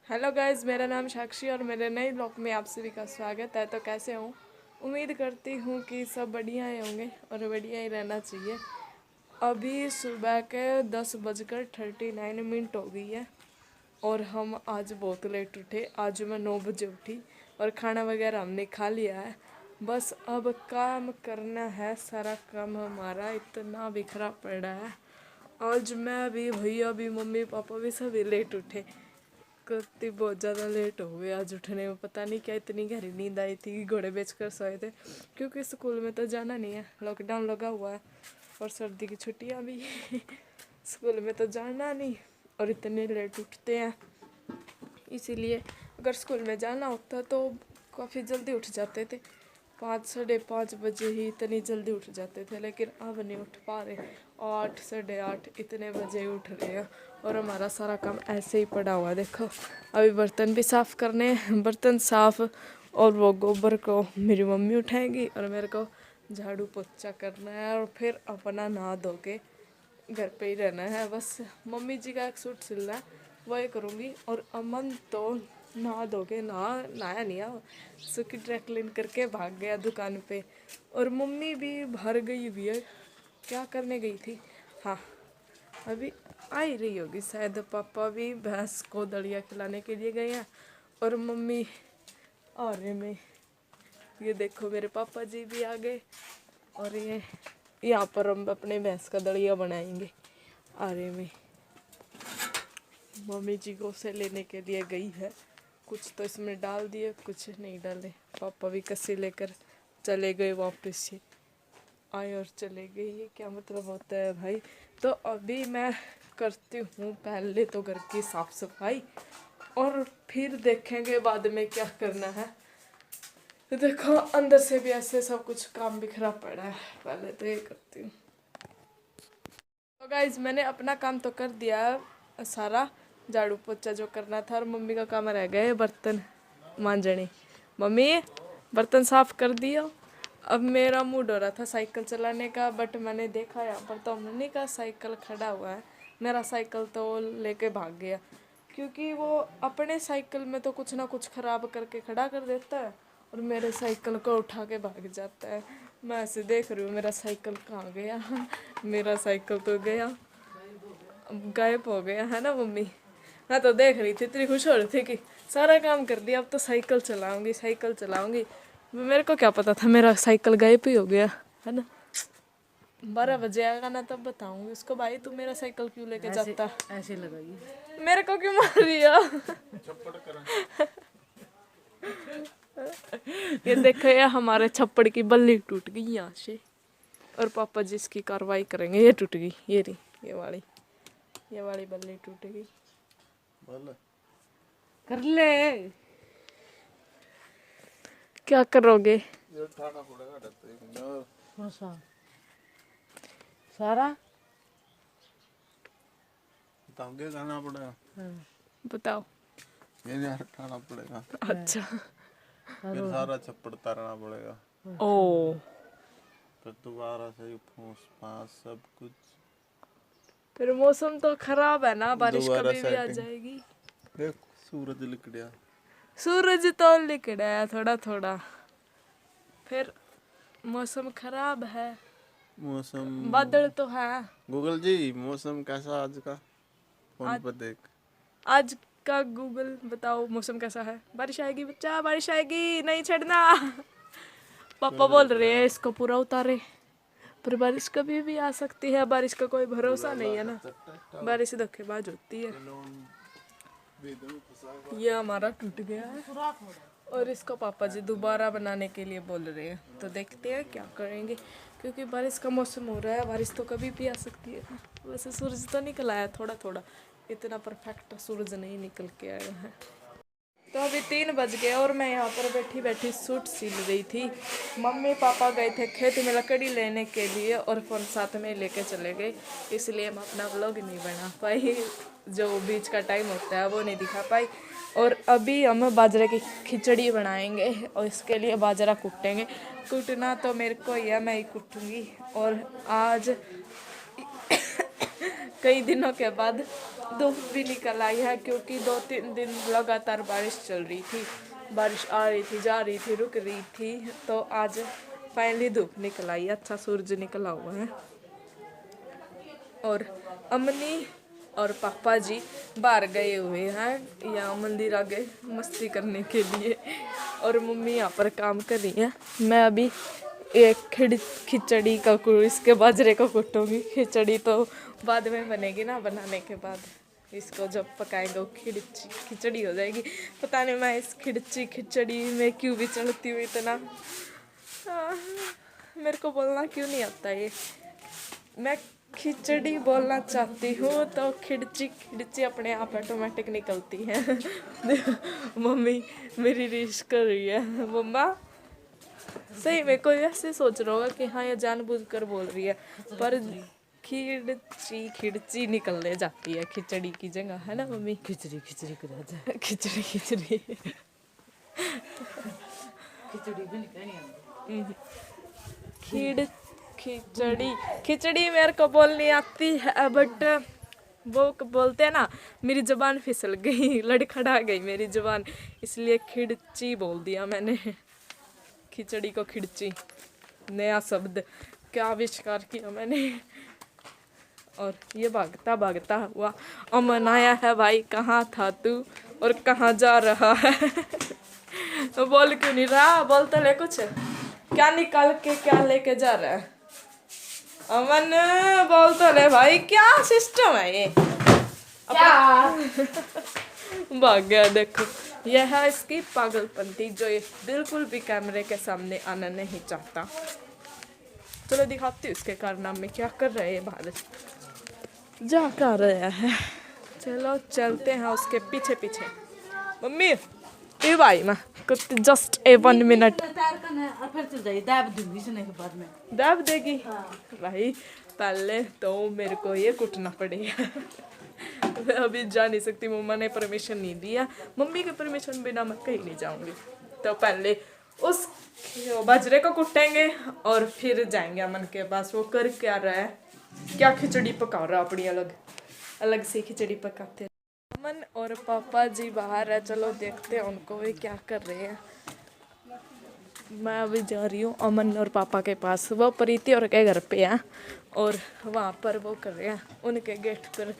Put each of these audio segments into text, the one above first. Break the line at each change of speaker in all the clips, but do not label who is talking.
Hello guys, मेरा नाम साक्षी और मेरे नए ब्लॉग में आप सभी का स्वागत है। तो कैसे हूँ? उम्मीद करती हूँ कि सब बढ़िया ही होंगे और बढ़िया ही रहना चाहिए। अभी सुबह के 10:39 हो गई है और हम आज बहुत लेट उठे। आज मैं 9 बजे उठी और खाना वगैरह हमने खा लिया है। बस अब काम करना है। सारा काम हमारा इतना बिखरा पड़ा है। आज मैं भी, भैया भी, मम्मी पापा भी सभी लेट उठे। करती बहुत ज़्यादा लेट हो गए आज उठने में। पता नहीं क्या इतनी गहरी नींद आई थी कि घोड़े बेच कर सोए थे, क्योंकि स्कूल में तो जाना नहीं है, लॉकडाउन लगा हुआ है और सर्दी की छुट्टियां भी स्कूल में तो जाना नहीं और इतने लेट उठते हैं। इसीलिए अगर स्कूल में जाना होता तो काफ़ी जल्दी उठ जाते थे। 5 साढ़े 5 बजे ही इतनी जल्दी उठ जाते थे, लेकिन अब नहीं उठ पा रहे। 8 साढ़े 8 इतने बजे ही उठ रहे हैं और हमारा सारा काम ऐसे ही पड़ा हुआ है। देखो, अभी बर्तन भी साफ़ करने, बर्तन साफ़ और वो गोबर को मेरी मम्मी उठाएगी और मेरे को झाड़ू पोछा करना है और फिर अपना नहा धो के घर पे ही रहना है। बस मम्मी जी का एक सूट सिलना है, वही करूँगी। और अमन तो नहा धो के नहाया नहीं है, सुखी ड्राई क्लीन करके भाग गया दुकान पे। और मम्मी भी बाहर गई हुई है, क्या करने गई थी? हाँ, अभी आ ही रही होगी शायद। पापा भी भैंस को दलिया खिलाने के लिए गए हैं और मम्मी आरे में, ये देखो मेरे पापा जी भी आ गए। और ये यहाँ पर हम अपने भैंस का दलिया बनाएंगे आरे में। मम्मी जी को से लेने के लिए गई है, कुछ तो इसमें डाल दिए, कुछ नहीं डाले। पापा भी कस्सी लेकर चले गए, वापस से आए और चले गए। ये क्या मतलब होता है भाई? तो अभी मैं करती हूँ पहले तो घर की साफ सफाई और फिर देखेंगे बाद में क्या करना है। तो देखो, अंदर से भी ऐसे सब कुछ काम बिखरा पड़ा है। पहले तो ये करती हूँ। तो गाइज, मैंने अपना काम तो कर दिया है सारा, झाड़ू पोछा जो करना था, और मम्मी का काम रह गए बर्तन मांजने। मम्मी, बर्तन साफ कर दियो। अब मेरा मूड हो रहा था साइकिल चलाने का, बट मैंने देखा यहाँ पर तो मम्मी का साइकिल खड़ा हुआ है। मेरा साइकिल तो लेके भाग गया, क्योंकि वो अपने साइकिल में तो कुछ ना कुछ ख़राब करके खड़ा कर देता है और मेरे साइकिल को उठा के भाग जाता है। मैं ऐसे देख रही हूँ मेरा साइकिल कहाँ गया मेरा साइकिल तो गया, गायब हो गया है ना मम्मी? मैं तो देख रही थी, इतनी खुश हो रही थी कि सारा काम कर दिया, अब तो साइकिल चलाऊंगी, साइकिल चलाऊंगी। मेरे को क्या पता था मेरा साइकिल गायब ही हो गया, है ना? 12 बजे आएगा ना, तब बताऊंगी उसको, भाई तू मेरा साइकिल क्यों लेके जाता?
ऐसे लगाइए।
मेरे को क्यों मार दिया? ये देखो, ये हमारे छप्पड़ की बल्ली टूट गई यहाँ से और पापा जी इसकी कार्रवाई करेंगे। ये टूट गई, ये रही, ये वाली बल्ली टूट गई।
कर ले।
क्या करोगे?
ये उठाना पड़ेगा डर
कौन सा सारा
तांगे करना पड़ेगा।
बताओ।
ये नहीं उठाना पड़ेगा,
अच्छा,
फिर सारा छप्पड़ तारना पड़ेगा,
ओ,
फिर दोबारा से फूस फांस सब कुछ।
फिर मौसम तो खराब है ना, बारिश
दोबारा
कभी भी आ
सेटिंग।
जाएगी।
देख सूरज लिख गया।
सूरज तो निकला है थोड़ा थोड़ा, फिर मौसम खराब है।
मौसम
बादल तो है।
गूगल जी, मौसम कैसा आज का? फोन
आज
पर देख।
आज का गूगल बताओ मौसम कैसा है? बारिश आएगी बच्चा, बारिश आएगी, नहीं छड़ना। पापा बोल रहे हैं इसको पूरा उतारे, पर बारिश कभी भी आ सकती है, बारिश का कोई भरोसा नहीं है ना। बारिश धोखेबाज होती है। ये हमारा टूट गया है और इसको पापा जी दोबारा बनाने के लिए बोल रहे हैं, तो देखते हैं क्या करेंगे, क्योंकि बारिश का मौसम हो रहा है, बारिश तो कभी भी आ सकती है। वैसे सूरज तो निकल आया थोड़ा थोड़ा, इतना परफेक्ट सूरज नहीं निकल के आया है। तो अभी 3 बज गए और मैं यहाँ पर बैठी बैठी सूट सिल रही थी। मम्मी पापा गए थे खेत में लकड़ी लेने के लिए और फोन साथ में लेके चले गए, इसलिए मैं अपना व्लॉग नहीं बना पाई, जो बीच का टाइम होता है वो नहीं दिखा पाई। और अभी हम बाजरे की खिचड़ी बनाएंगे और इसके लिए बाजरा कूटेंगे। कूटना तो मेरे को ही है, मैं ही कूटूँगी। और आज कई दिनों के बाद धूप भी निकल आई है क्योंकि 2-3 दिन लगातार बारिश चल रही थी। बारिश आ रही थी, जा रही थी, रुक रही थी, तो आज फाइनली धूप निकल आई, अच्छा सूरज निकला हुआ है। और अम्मी और पापा जी बाहर गए हुए हैं या मंदिर आ गए मस्ती करने के लिए, और मम्मी यहाँ पर काम कर रही है। मैं अभी एक खिचड़ी का इसके बाजरे को कुटूँगी। खिचड़ी तो बाद में बनेगी ना, बनाने के बाद इसको जब पकाएंगे वो खिचड़ी हो जाएगी। पता नहीं मैं इस खिचड़ी में क्यों भी चढ़ती हूँ इतना। मेरे को बोलना क्यों नहीं आता ये। मैं खिचड़ी बोलना चाहती हूँ तो खिड़ची अपने आप ऑटोमेटिक निकलती है। मम्मी मेरी रीस कर रही है। मम्मा सही में कोई ऐसे सोच रहा होगा कि हाँ ये जानबूझकर बोल रही है, पर खिड़ची निकलने जाती है खिचड़ी की जगह, है ना मम्मी?
खिचड़ी खिचड़ी कर राजा
खिचड़ी
खिचड़ी भी निकलनी आती।
खिचड़ी मेरे को बोलनी आती है, बट वो बोलते हैं ना, मेरी जुबान फिसल गई, लड़खड़ा गई मेरी जुबान, इसलिए खिड़ची बोल दिया मैंने। खिचड़ी को खिड़ची, नया शब्द क्या आविष्कार किया मैंने। और ये भागता भागता हुआ अमन आया है। भाई कहाँ था तू और कहाँ जा रहा है? तो बोल क्यों नहीं रहा? बोल तो ले कुछ, क्या निकाल के क्या लेके जा रहा है? अमन बोल तो ले भाई, क्या सिस्टम है ये? क्या भाग गया। देखो यह है इसकी पागलपंती, जो ये बिल्कुल भी कैमरे के सामने आना नहीं चाहता। चलो दिखाती हूँ इसके कारनामे क्या कर रहे हैं बाहर जा कर रहे हैं। चलो चलते हैं उसके पीछे पीछे। मम्मी ए भाई मैं कुछ जस्ट 1 मिनट
तैयार करना है और फिर चल जाइए, दाब दूंगी सुनने के बाद में।
दाब देगी? भाई पहले तो मेरे को ये कुटना पड़ेगा। मैं अभी जा नहीं सकती, मम्मा ने परमिशन नहीं दिया। मम्मी के परमिशन बिना मैं कहीं नहीं जाऊंगी। तो पहले उस बाजरे को कुटेंगे और फिर जाएंगे अमन के पास। वो कर क्या रहा है, क्या खिचड़ी पका रहा है अपनी अलग से खिचड़ी पकाते। अमन और पापा जी बाहर है, चलो देखते हैं उनको वे क्या कर रहे हैं। मैं अभी जा रही हूँ अमन और पापा के पास। वो प्रीति और के घर पे हैं और वहाँ पर वो कर रहे हैं, उनके गेट पर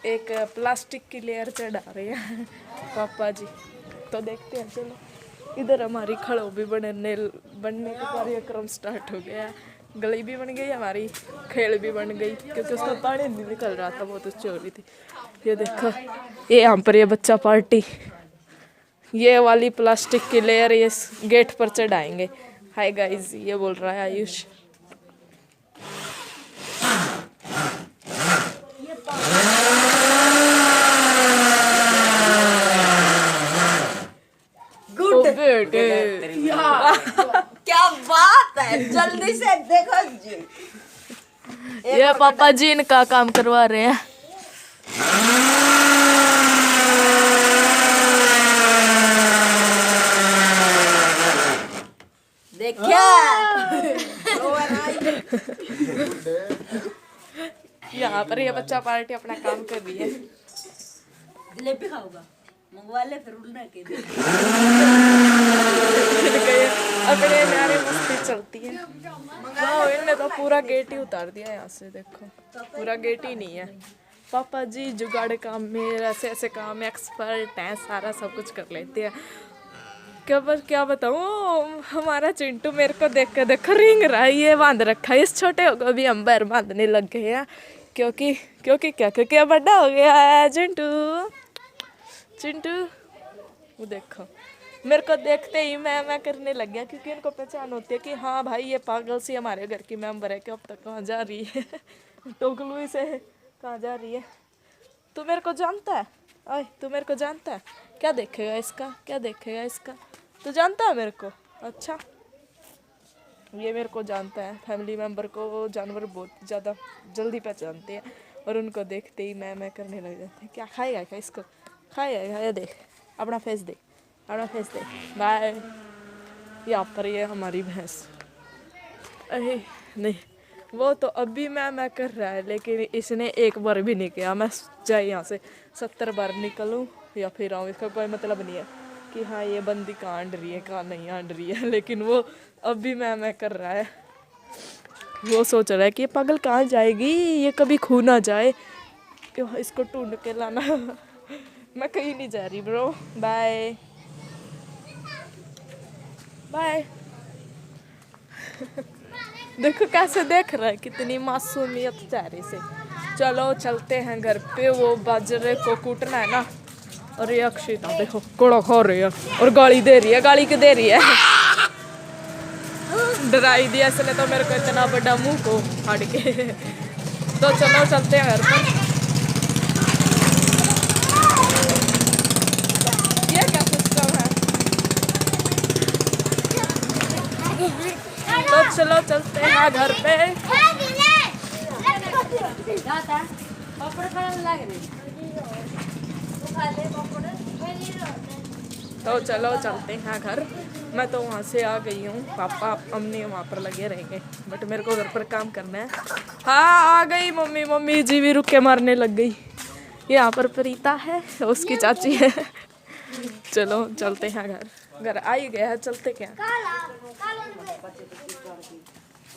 एक प्लास्टिक की लेयर चढ़ा रहे हैं पापा जी। तो देखते हैं, चलो। इधर हमारी खड़ो भी बनने का कार्यक्रम स्टार्ट हो गया है। गली भी बन गई हमारी, खेल भी बन गई, क्योंकि उसका पानी नहीं निकल रहा था, बहुत अच्छी हो रही थी। ये देखो, ये यहाँ पर ये बच्चा पार्टी, ये वाली प्लास्टिक की लेयर ये गेट पर चढ़ाएंगे। हाय गाइस, ये बोल रहा है आयुष।
क्या बात है, जल्दी से देखो जी।
ये पापा जी इनका काम करवा रहे हैं।
देखिए
यहाँ पर ये बच्चा पार्टी अपना काम कर रही है।
जलेबी खाऊंगा, मंगवा ले फिर उड़ना के दे।
अपने न्यारे मस्ती चलती है। वाह, इनने तो पूरा गेट ही उतार दिया यहाँ से, देखो पूरा गेट ही नहीं है। पापा जी जुगाड़ काम में, ऐसे ऐसे काम में एक्सपर्ट हैं, सारा सब कुछ कर लेते हैं। क्या बताऊँ, हमारा चिंटू मेरे को देख कर देखो रिंग रहा है, ये बांध रखा है। इस छोटे को अभी हम पैर बांधने लग गए हैं, क्योंकि अब बड़ा हो गया है चिंटू। वो देखो मेरे को देखते ही मैं करने लग गया, क्योंकि इनको पहचान होती है कि हाँ भाई ये पागल सी हमारे घर की मेंबर है, कि अब तक कहाँ जा रही है। टोकलू से कहाँ जा रही है? तू मेरे को जानता है? ओए तू मेरे को जानता है? क्या देखेगा इसका? तू जानता है मेरे को? अच्छा, ये मेरे को जानता है। फैमिली मेंबर को जानवर बहुत ज़्यादा जल्दी पहचानते हैं, और उनको देखते ही मैं करने लग जाते हैं। क्या खाएगा क्या इसको? खाएगा? ये देख अपना फेस दे बाय। यहाँ पर ये हमारी भैंस, अरे नहीं वो तो अभी मैं कर रहा है, लेकिन इसने एक बार भी नहीं किया। मैं चाहे यहाँ से 70 बार निकलूँ या फिर आऊँ, इसका कोई मतलब नहीं है कि हाँ ये बंदी कहाँ आंड रही है कहाँ नहीं आंड रही है। लेकिन वो अभी मैं कर रहा है। वो सोच रहा है कि ये पागल कहाँ जाएगी, ये कभी खो ना जाए, कि इसको ढूंढ के लाना। मैं कहीं नहीं जा रही ब्रो, बाय बाय। देखो कैसे देख रहा है, कितनी मासूमियत चेहरे से। चलो चलते हैं घर पे, वो बाजरे को कूटना है ना। और ये अक्षिता देखो कोड़ा खा रही है और गाली दे रही है। गाली क्यों दे रही है? डराई दिया इसने तो मेरे को इतना बड़ा मुंह को फाड़ के। तो चलो चलते हैं घर पर। ये क्या सिस्टम है? तो चलो चलते हैं घर पे।
पापड़ खाने लग रही।
तो चलो चलते हैं घर। मैं तो वहाँ से आ गई हूँ, पापा अम्मी वहाँ पर लगे रहेंगे, बट मेरे को घर पर काम करना है। हाँ आ गई मम्मी। मम्मी जी भी रुक के मारने लग गई। यहाँ पर प्रीता है, उसकी चाची है। चलो चलते हैं घर। घर आ ही गया है, चलते क्या।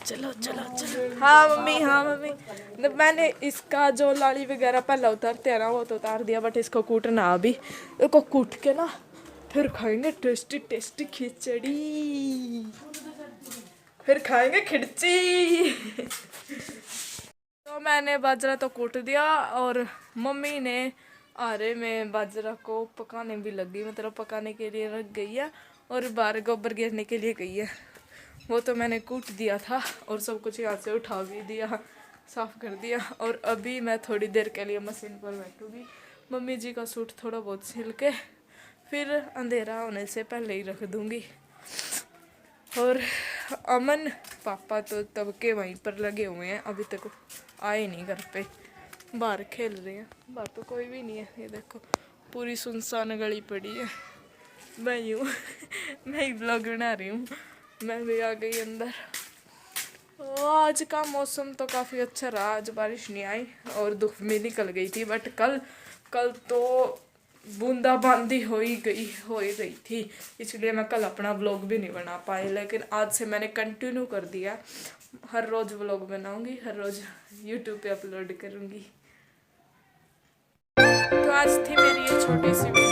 चलो चलो चलो। हाँ मम्मी, हाँ मम्मी। मैंने इसका जो लाली वगैरह पहले उतारते हैं ना, वो तो उतार दिया, बट इसको कूटना अभी। इसको कूट के ना फिर खाएंगे टेस्टी टेस्टी खिचड़ी, फिर खाएंगे खिचड़ी। तो मैंने बाजरा तो कूट दिया और मम्मी ने आरे में बाजरा को पकाने भी लग गई, मतलब पकाने के लिए रख गई है और बाहर गोबर गिरने के लिए गई है। वो तो मैंने कूट दिया था और सब कुछ यहाँ से उठा भी दिया, साफ़ कर दिया। और अभी मैं थोड़ी देर के लिए मशीन पर बैठूँगी। मम्मी जी का सूट थोड़ा बहुत सिल के फिर अंधेरा होने से पहले ही रख दूँगी। और अमन पापा तो तब के वहीं पर लगे हुए हैं, अभी तक आए नहीं घर पे, बाहर खेल रहे हैं। बाहर तो कोई भी नहीं है। ये देखो पूरी सुनसान गली पड़ी है। मैं यूँ मैं ही ब्लॉग बना रही हूँ। मैं भी आ गई अंदर। आज का मौसम तो काफ़ी अच्छा रहा, आज बारिश नहीं आई और धूप में निकल गई थी। बट कल तो बूंदाबांदी हो ही गई थी, इसलिए मैं कल अपना व्लॉग भी नहीं बना पाई। लेकिन आज से मैंने कंटिन्यू कर दिया, हर रोज़ व्लॉग बनाऊंगी, हर रोज़ यूट्यूब पे अपलोड करूंगी। तो आज थी मेरी ये छोटी सी